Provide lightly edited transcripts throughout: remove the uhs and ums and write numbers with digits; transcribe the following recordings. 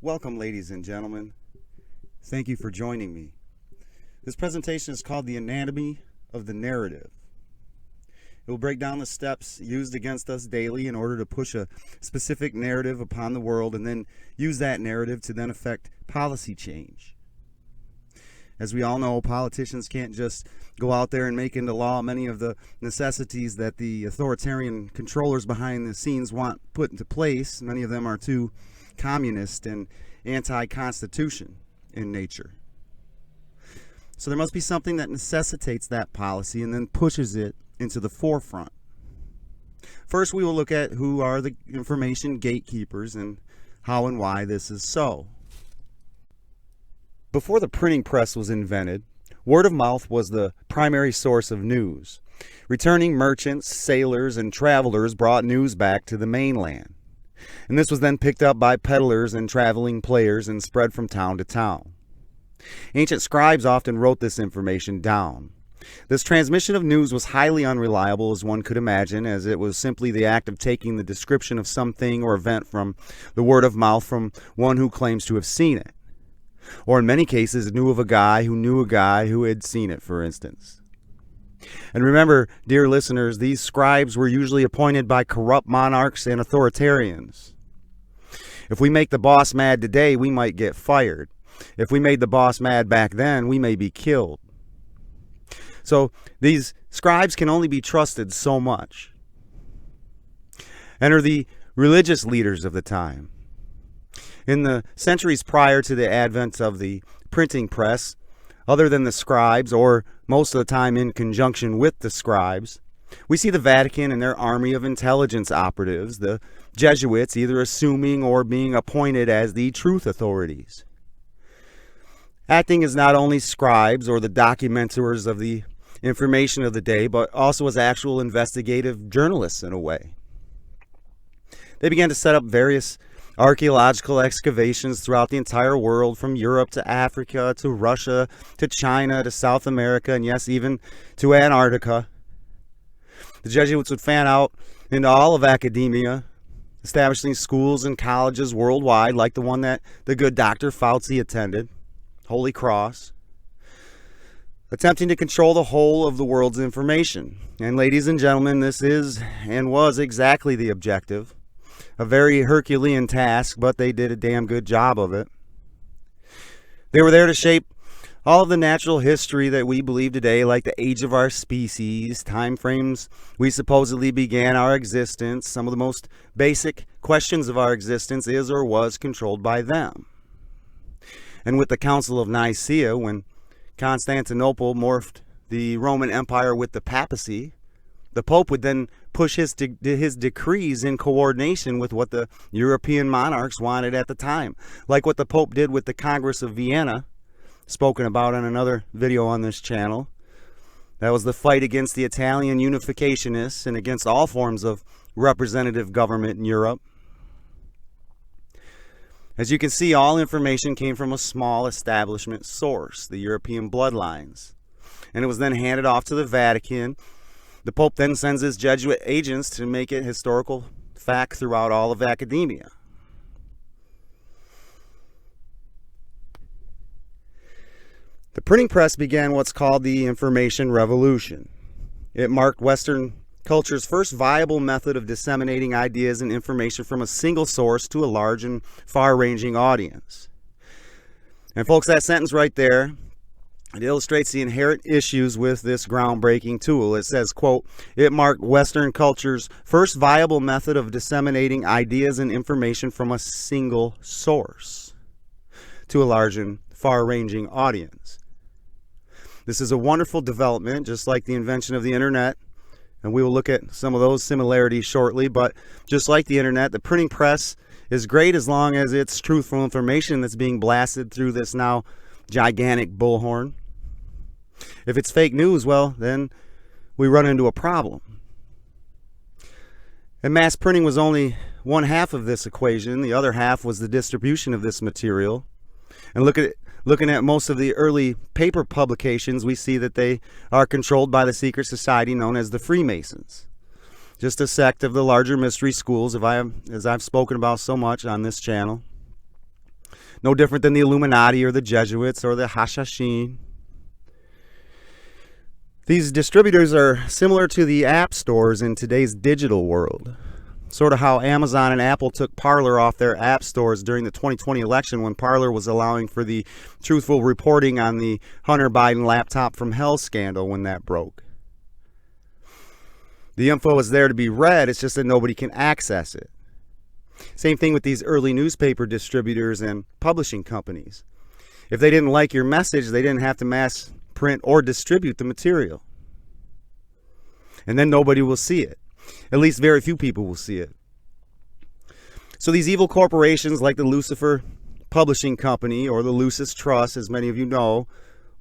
Welcome, ladies and gentlemen. Thank you for joining me. This presentation is called The Anatomy of the Narrative. It will break down the steps used against us daily in order to push a specific narrative upon the world and then use that narrative to then affect policy change. As we all know, politicians can't just go out there and make into law many of the necessities that the authoritarian controllers behind the scenes want put into place. Many of them are too communist and anti-constitution in nature. So there must be something that necessitates that policy and then pushes it into the forefront. First, we will look at who are the information gatekeepers and how and why this is so. Before the printing press was invented, word of mouth was the primary source of news. Returning merchants, sailors, and travelers brought news back to the mainland. And this was then picked up by peddlers and traveling players and spread from town to town. Ancient scribes often wrote this information down. This transmission of news was highly unreliable, as one could imagine, as it was simply the act of taking the description of something or event from the word of mouth from one who claims to have seen it. Or in many cases, knew of a guy who knew a guy who had seen it, for instance. And remember, dear listeners, these scribes were usually appointed by corrupt monarchs and authoritarians. If we make the boss mad today, we might get fired. If we made the boss mad back then, we may be killed. So these scribes can only be trusted so much. Enter the religious leaders of the time. In the centuries prior to the advent of the printing press, other than the scribes, or most of the time in conjunction with the scribes, we see the Vatican and their army of intelligence operatives, the Jesuits, either assuming or being appointed as the truth authorities. Acting as not only scribes or the documenters of the information of the day, but also as actual investigative journalists in a way. They began to set up various archaeological excavations throughout the entire world, from Europe to Africa to Russia to China to South America, and yes, even to Antarctica. The Jesuits would fan out into all of academia, establishing schools and colleges worldwide, like the one that the good Dr. Fauci attended, Holy Cross, attempting to control the whole of the world's information. And ladies and gentlemen, this is and was exactly the objective. A very Herculean task, but they did a damn good job of it. They were there to shape all of the natural history that we believe today, like the age of our species, time frames we supposedly began our existence. Some of the most basic questions of our existence is or was controlled by them. And with the Council of Nicaea, when Constantinople morphed the Roman Empire with the papacy, the Pope would then push his decrees in coordination with what the European monarchs wanted at the time. Like what the Pope did with the Congress of Vienna, spoken about in another video on this channel. That was the fight against the Italian unificationists and against all forms of representative government in Europe. As you can see, all information came from a small establishment source, the European bloodlines. And it was then handed off to the Vatican. The Pope then sends his Jesuit agents to make it historical fact throughout all of academia. The printing press began what's called the Information Revolution. It marked Western culture's first viable method of disseminating ideas and information from a single source to a large and far-ranging audience. And folks, that sentence right there, it illustrates the inherent issues with this groundbreaking tool. It says, quote, "It marked Western culture's first viable method of disseminating ideas and information from a single source to a large and far-ranging audience." This is a wonderful development, just like the invention of the internet, and we will look at some of those similarities shortly. But just like the internet, the printing press is great as long as it's truthful information that's being blasted through this now gigantic bullhorn. If it's fake news, well, then we run into a problem. And mass printing was only one half of this equation. The other half was the distribution of this material. And looking at most of the early paper publications, we see that they are controlled by the secret society known as the Freemasons. Just a sect of the larger mystery schools, as I've spoken about so much on this channel. No different than the Illuminati or the Jesuits or the Hashashin. These distributors are similar to the app stores in today's digital world. Sort of how Amazon and Apple took Parler off their app stores during the 2020 election when Parler was allowing for the truthful reporting on the Hunter Biden laptop from hell scandal when that broke. The info is there to be read, it's just that nobody can access it. Same thing with these early newspaper distributors and publishing companies. If they didn't like your message, they didn't have to mass print or distribute the material. And then nobody will see it. At least very few people will see it. So these evil corporations like the Lucifer Publishing Company or the Lucis Trust, as many of you know,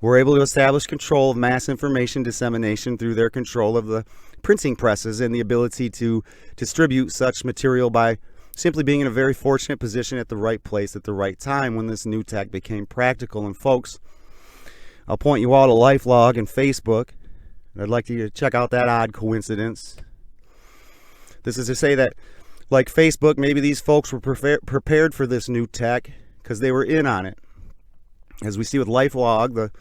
were able to establish control of mass information dissemination through their control of the printing presses and the ability to distribute such material by simply being in a very fortunate position at the right place at the right time when this new tech became practical. And folks, I'll point you all to LifeLog and Facebook. I'd like you to check out that odd coincidence. This is to say that, like Facebook, maybe these folks were prepared for this new tech because they were in on it. As we see with LifeLog, the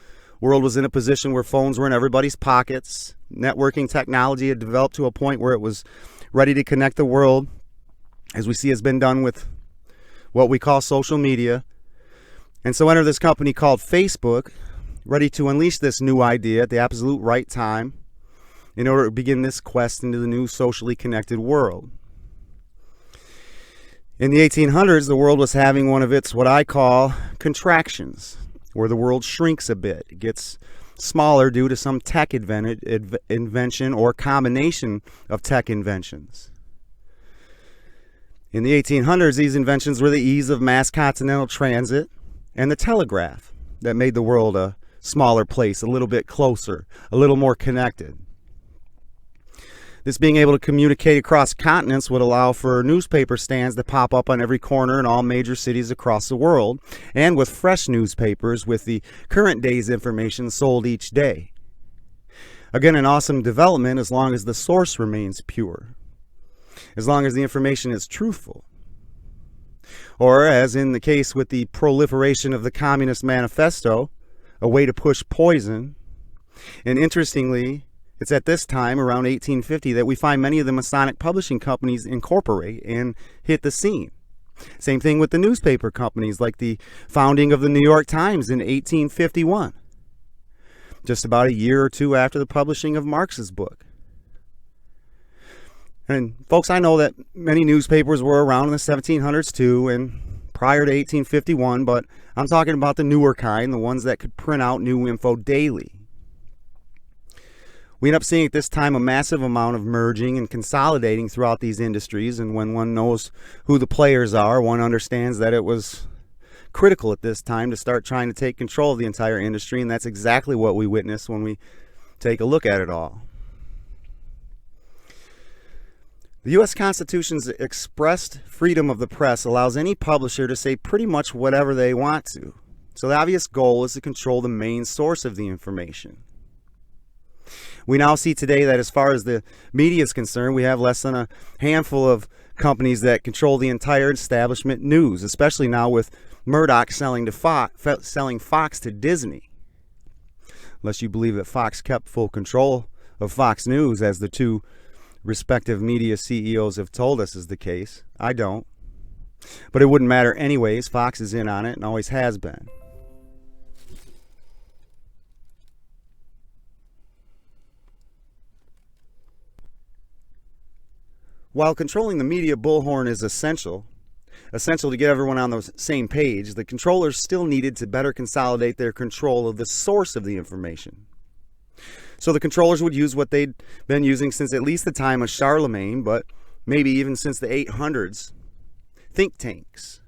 world was in a position where phones were in everybody's pockets. Networking technology had developed to a point where it was ready to connect the world, as we see has been done with what we call social media. And so enter this company called Facebook, ready to unleash this new idea at the absolute right time in order to begin this quest into the new socially connected world. In the 1800s, the world was having one of its what I call contractions, where the world shrinks a bit. It gets smaller due to some tech invention or combination of tech inventions. In the 1800s, these inventions were the ease of mass continental transit and the telegraph that made the world a smaller place, a little bit closer, a little more connected. This being able to communicate across continents would allow for newspaper stands to pop up on every corner in all major cities across the world, and with fresh newspapers with the current day's information sold each day. Again, an awesome development as long as the source remains pure, as long as the information is truthful. Or, as in the case with the proliferation of the Communist Manifesto, a way to push poison. And interestingly, it's at this time, around 1850, that we find many of the Masonic publishing companies incorporate and hit the scene. Same thing with the newspaper companies, like the founding of the New York Times in 1851, just about a year or two after the publishing of Marx's book. And folks, I know that many newspapers were around in the 1700s too, and prior to 1851, but I'm talking about the newer kind, the ones that could print out new info daily. We end up seeing at this time a massive amount of merging and consolidating throughout these industries, and when one knows who the players are, one understands that it was critical at this time to start trying to take control of the entire industry, and that's exactly what we witness when we take a look at it all. The U.S. Constitution's expressed freedom of the press allows any publisher to say pretty much whatever they want to. So the obvious goal is to control the main source of the information. We now see today that as far as the media is concerned, we have less than a handful of companies that control the entire establishment news, especially now with Murdoch selling Fox to Disney. Unless you believe that Fox kept full control of Fox News, as the two respective media CEOs have told us is the case. I don't. But it wouldn't matter anyways. Fox is in on it and always has been. While controlling the media bullhorn is essential to get everyone on the same page, the controllers still needed to better consolidate their control of the source of the information. So the controllers would use what they'd been using since at least the time of Charlemagne, but maybe even since the 800s, think tanks.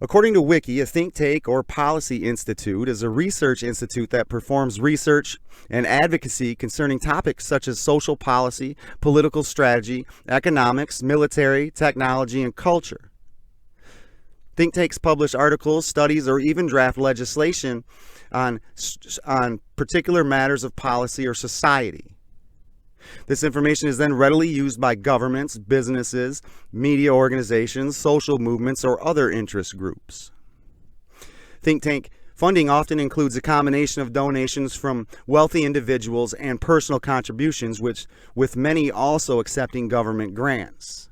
According to Wiki, a think tank or policy institute is a research institute that performs research and advocacy concerning topics such as social policy, political strategy, economics, military, technology, and culture. Think tanks publish articles, studies, or even draft legislation on particular matters of policy or society. This information is then readily used by governments, businesses, media organizations, social movements, or other interest groups. Think tank funding often includes a combination of donations from wealthy individuals and personal contributions, with many also accepting government grants.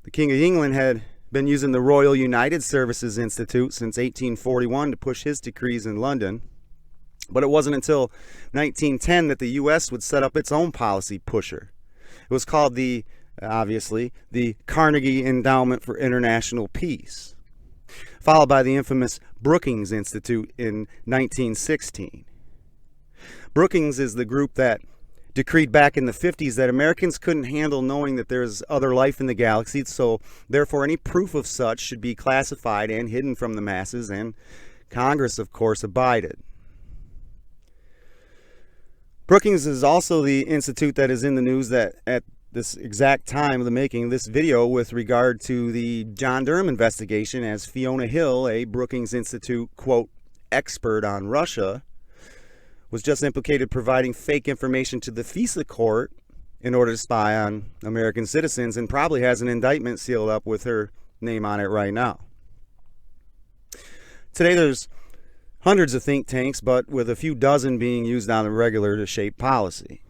The King of England had been using the Royal United Services Institute since 1841 to push his decrees in London. But it wasn't until 1910 that the U.S. would set up its own policy pusher. It was called obviously, the Carnegie Endowment for International Peace, followed by the infamous Brookings Institute in 1916. Brookings is the group that decreed back in the 50s that Americans couldn't handle knowing that there's other life in the galaxy, so therefore any proof of such should be classified and hidden from the masses, and Congress, of course, abided. Brookings is also the institute that is in the news that at this exact time of the making of this video with regard to the John Durham investigation, as Fiona Hill, a Brookings Institute, quote, expert on Russia, was just implicated providing fake information to the FISA court in order to spy on American citizens, and probably has an indictment sealed up with her name on it right now. Today there's hundreds of think tanks, but with a few dozen being used on the regular to shape policy.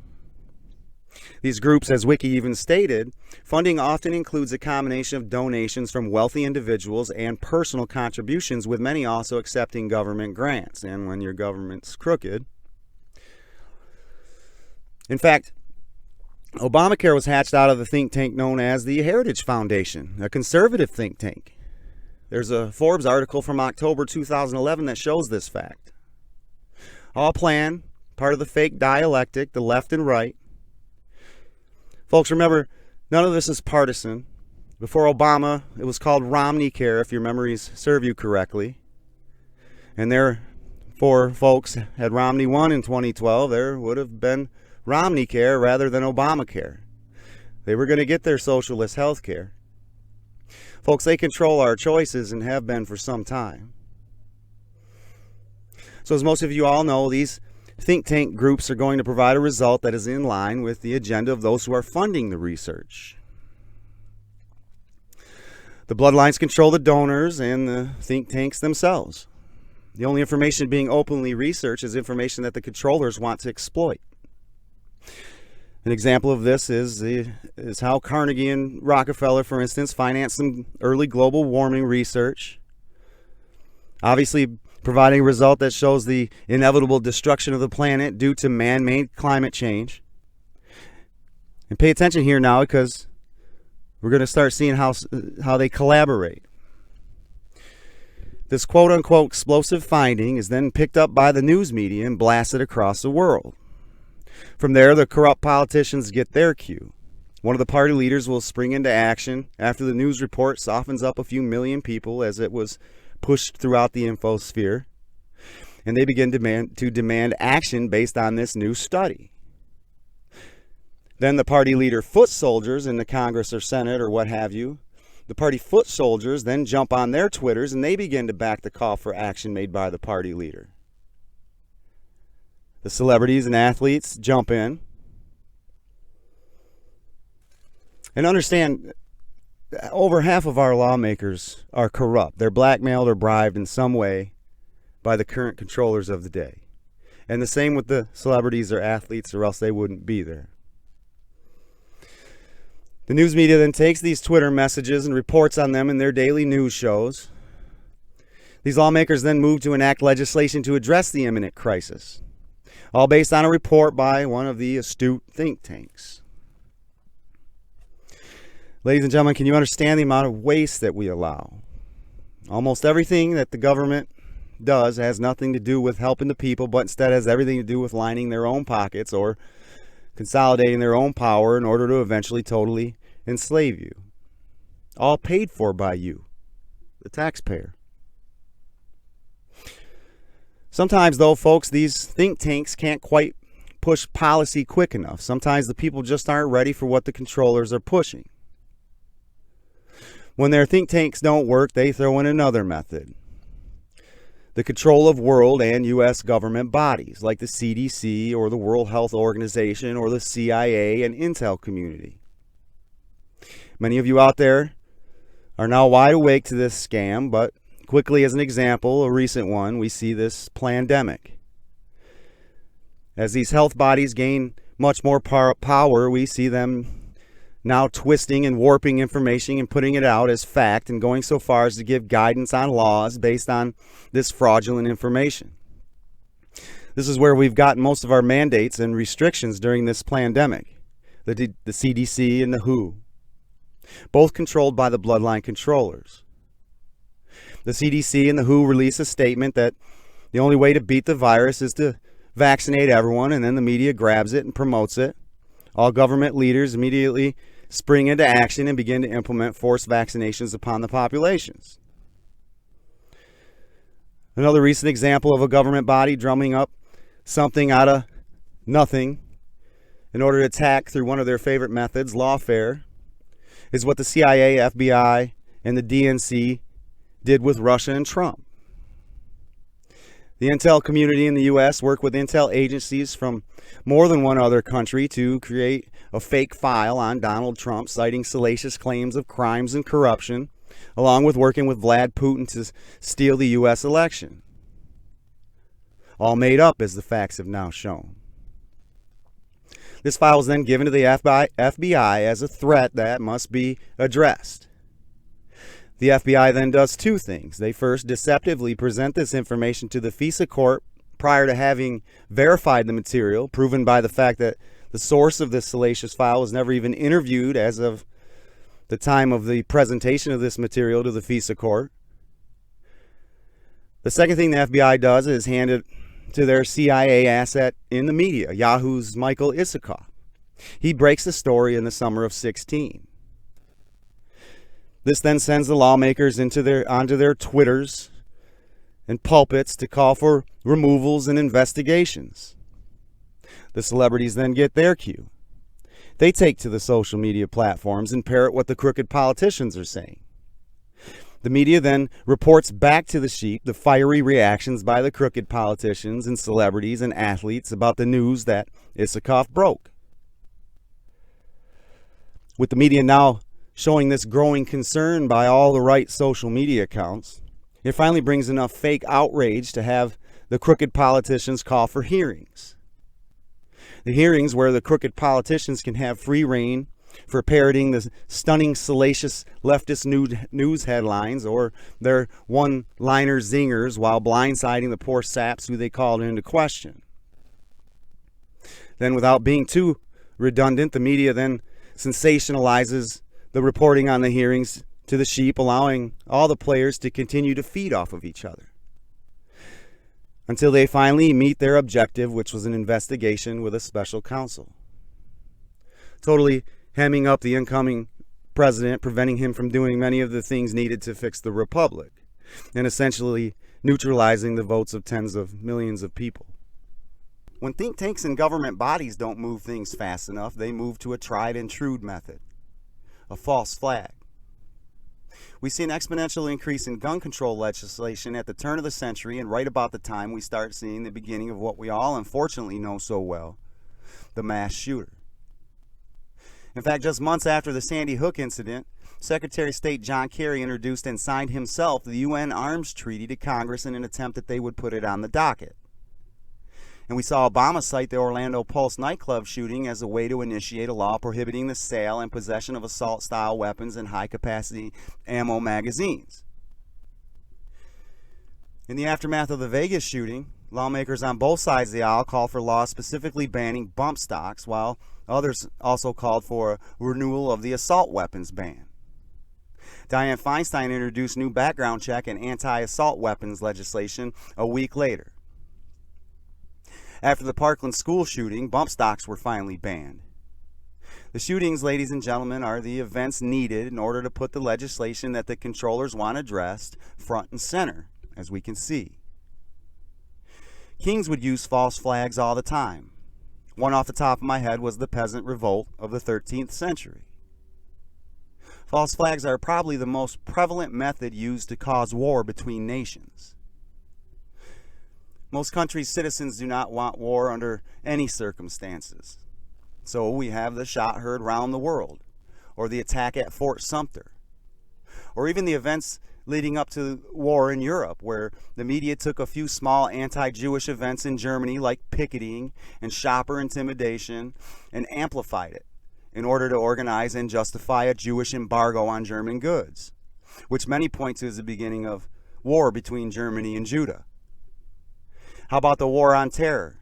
These groups, as Wiki even stated, funding often includes a combination of donations from wealthy individuals and personal contributions, with many also accepting government grants. And when your government's crooked. In fact, Obamacare was hatched out of the think tank known as the Heritage Foundation, a conservative think tank. There's a Forbes article from October 2011 that shows this fact. All planned, part of the fake dialectic, the left and right. Folks, remember, none of this is partisan. Before Obama, it was called Romney Care, if your memories serve you correctly. And therefore, folks, had Romney won in 2012, there would have been Romney Care rather than Obamacare. They were going to get their socialist health care. Folks, they control our choices and have been for some time. So as most of you all know, these think tank groups are going to provide a result that is in line with the agenda of those who are funding the research. The bloodlines control the donors and the think tanks themselves. The only information being openly researched is information that the controllers want to exploit. An example of this is how Carnegie and Rockefeller, for instance, financed some early global warming research, obviously providing a result that shows the inevitable destruction of the planet due to man-made climate change. And pay attention here now, because we're going to start seeing how they collaborate. This quote-unquote explosive finding is then picked up by the news media and blasted across the world. From there, the corrupt politicians get their cue. One of the party leaders will spring into action after the news report softens up a few million people as it was pushed throughout the infosphere, and they begin to demand action based on this new study. Then the party leader foot soldiers in the Congress or Senate or what have you, the party foot soldiers then jump on their Twitters and they begin to back the call for action made by the party leader. The celebrities and athletes jump in. And understand, over half of our lawmakers are corrupt. They're blackmailed or bribed in some way by the current controllers of the day. And the same with the celebrities or athletes, or else they wouldn't be there. The news media then takes these Twitter messages and reports on them in their daily news shows. These lawmakers then move to enact legislation to address the imminent crisis, all based on a report by one of the astute think tanks. Ladies and gentlemen, can you understand the amount of waste that we allow? Almost everything that the government does has nothing to do with helping the people, but instead has everything to do with lining their own pockets or consolidating their own power in order to eventually totally enslave you. All paid for by you, the taxpayer. Sometimes, though, folks, these think tanks can't quite push policy quick enough. Sometimes the people just aren't ready for what the controllers are pushing. When their think tanks don't work, they throw in another method. the control of world and U.S. government bodies like the CDC or the World Health Organization or the CIA and intel community. Many of you out there are now wide awake to this scam, but quickly, as an example, a recent one, we see this plandemic. As these health bodies gain much more power, we see them now twisting and warping information and putting it out as fact and going so far as to give guidance on laws based on this fraudulent information. This is where we've gotten most of our mandates and restrictions during this pandemic, the CDC and the WHO, both controlled by the bloodline controllers. The CDC and the WHO release a statement that the only way to beat the virus is to vaccinate everyone, and then the media grabs it and promotes it. All government leaders immediately spring into action and begin to implement forced vaccinations upon the populations. Another recent example of a government body drumming up something out of nothing in order to attack through one of their favorite methods, lawfare, is what the CIA, FBI, and the DNC did with Russia and Trump. The intel community in the U.S. worked with intel agencies from more than one other country to create a fake file on Donald Trump, citing salacious claims of crimes and corruption, along with working with Vlad Putin to steal the U.S. election. All made up, as the facts have now shown. This file was then given to the FBI as a threat that must be addressed. The FBI then does two things. They first deceptively present this information to the FISA court prior to having verified the material, proven by the fact that the source of this salacious file was never even interviewed as of the time of the presentation of this material to the FISA court. The second thing the FBI does is hand it to their CIA asset in the media, Yahoo's Michael Isikoff. He breaks the story in the summer of 2016. This then sends the lawmakers onto their Twitters and pulpits to call for removals and investigations. The celebrities then get their cue. They take to the social media platforms and parrot what the crooked politicians are saying. The media then reports back to the sheep the fiery reactions by the crooked politicians and celebrities and athletes about the news that Isikoff broke. With the media now showing this growing concern by all the right social media accounts, it finally brings enough fake outrage to have the crooked politicians call for hearings. The hearings where the crooked politicians can have free rein for parroting the stunning, salacious leftist news headlines or their one-liner zingers while blindsiding the poor saps who they called into question. Then, without being too redundant, the media then sensationalizes the reporting on the hearings to the sheep, allowing all the players to continue to feed off of each other until they finally meet their objective, which was an investigation with a special counsel, totally hemming up the incoming president, preventing him from doing many of the things needed to fix the republic, and essentially neutralizing the votes of tens of millions of people. When think tanks and government bodies don't move things fast enough, they move to a tried and true method, a false flag. We see an exponential increase in gun control legislation at the turn of the century, and right about the time we start seeing the beginning of what we all unfortunately know so well, the mass shooter. In fact, just months after the Sandy Hook incident, Secretary of State John Kerry introduced and signed himself the UN Arms Treaty to Congress in an attempt that they would put it on the docket. And we saw Obama cite the Orlando Pulse nightclub shooting as a way to initiate a law prohibiting the sale and possession of assault-style weapons and high-capacity ammo magazines. In the aftermath of the Vegas shooting, lawmakers on both sides of the aisle called for laws specifically banning bump stocks, while others also called for a renewal of the assault weapons ban. Dianne Feinstein introduced new background check and anti-assault weapons legislation a week later. After the Parkland school shooting, bump stocks were finally banned. The shootings, ladies and gentlemen, are the events needed in order to put the legislation that the controllers want addressed front and center, as we can see. Kings would use false flags all the time. One off the top of my head was the peasant revolt of the 13th century. False flags are probably the most prevalent method used to cause war between nations. Most countries' citizens do not want war under any circumstances. So we have the shot heard round the world, or the attack at Fort Sumter, or even the events leading up to war in Europe, where the media took a few small anti-Jewish events in Germany like picketing and shopper intimidation and amplified it in order to organize and justify a Jewish embargo on German goods, which many point to as the beginning of war between Germany and Judah. How about the war on terror?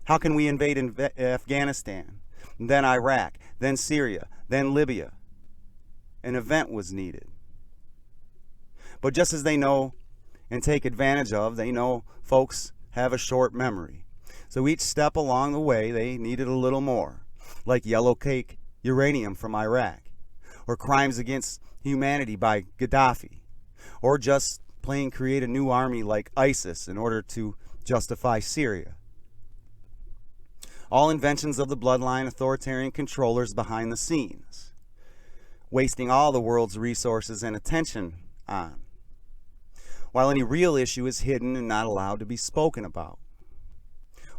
How can we invade Afghanistan, then Iraq, then Syria, then Libya? An event was needed. But just as they know and take advantage of, they know folks have a short memory. So each step along the way, they needed a little more, like yellow cake uranium from Iraq, or crimes against humanity by Gaddafi, or just plain create a new army like ISIS in order to justify Syria. All inventions of the bloodline authoritarian controllers behind the scenes, wasting all the world's resources and attention on, while any real issue is hidden and not allowed to be spoken about.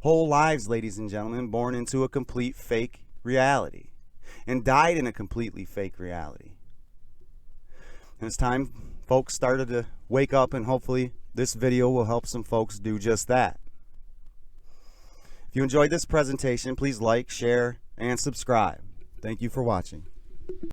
Whole lives, ladies and gentlemen, born into a complete fake reality and died in a completely fake reality. And it's time folks started to wake up, and hopefully this video will help some folks do just that. If you enjoyed this presentation, please like, share, and subscribe. Thank you for watching.